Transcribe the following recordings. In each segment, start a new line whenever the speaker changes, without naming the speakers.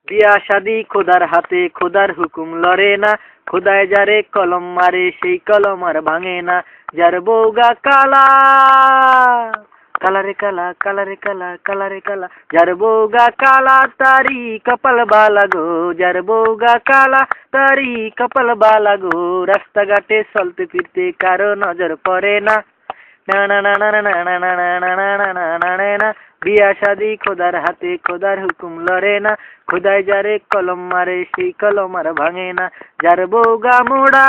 বিয়া শাদি খোদার হাতে, খোদার হুকুম লড়ে না, খোদায় যারে কলম মারে সেই কলম আর ভাঙে না। যার বউগা কালা, কালারে কালা, কালারে কালা, কালারে কালা, যার বউগা কালা তারি কপাল বালা গো, যার বউগা কালা তারি কপাল বালা গো। রাস্তাঘাটে চলতে ফিরতে কারো নজর পড়ে না, না না না না না না না না না না না না না না না। বিয়া শাদি খোদার হাতে, খোদার হুকুম লড়ে না, খোদায় যারে কলম মারে সেই কলম আর ভাঙে না। যার বউগা মোড়া,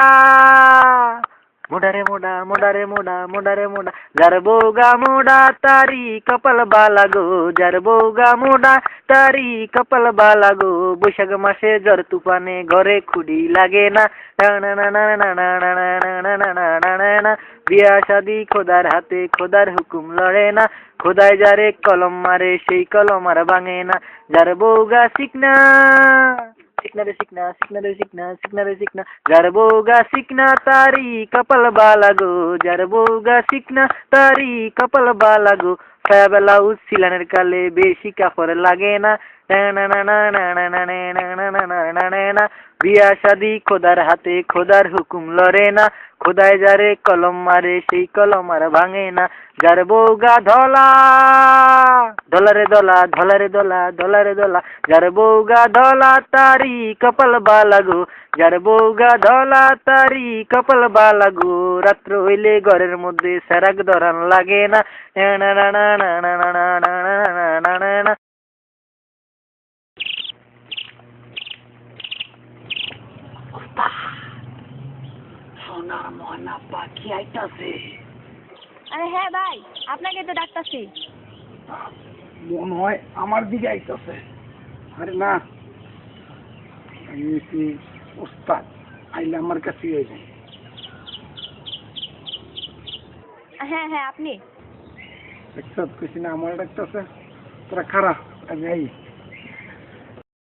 মোডারে মোডা, মোডারে মোডা, মোডারে মোডা, যার বউগা মোডা তারি কপাল বালা গো, যার বউগা মোডা তারি কপাল বালা গো। বৈশাখ মাসে ঝড় তুফানে ঘরে খুঁড়ি লাগে না, না না না না না না না না না না না না না না। বিয়া শাদি খোদার হাতে, খোদার হুকুম লড়ে না, খোদায় যারে কলম মারে সেই কলম আর ভাঙে না। যার বউগা শিখনা, শিখনা রে শিখনা, শিখনা রে শিখনা, শিখনা রে শিখনা, যার বউগা শিখনা তারি কপাল বালা গো, যার বউগা শিখনা তারি কপাল বালা গো। সায়া ব্লাউজ সিলানের কালে বেশি কাপড় লাগে না, না না না না না না না না না না না না না না। বিয়া শাদি খোদার হাতে, খোদার হুকুম লড়ে না, খোদায় যারে কলম মারে সেই কলম আর ভাঙে না। যার বউগা ধলা, ধলারে দলা, ধলারে দলা, ধলারে দলা, যার বউগা ধলা তারি কপাল বালা গো, যার বউগা ধলা তারি কপাল বালা গো। রাত্র হইলে ঘরের মধ্যে সেরাক ধরান লাগে না, না না না না না না না না না না না না। সোনার ময়না পাখি আইতাছে।
আরে হ্যাঁ ভাই, আপনাকে তো ডাকতাছি।
মনে হয় আমার দিকে আইতাছে। আরে না, আমি কি ওস্তাদ, আইলে আমার কাছে আইবে।
হ্যাঁ হ্যাঁ আপনি।
একসাথ কইছি না আমার ডাকতেছে, তোরা খারাপ আমি আই।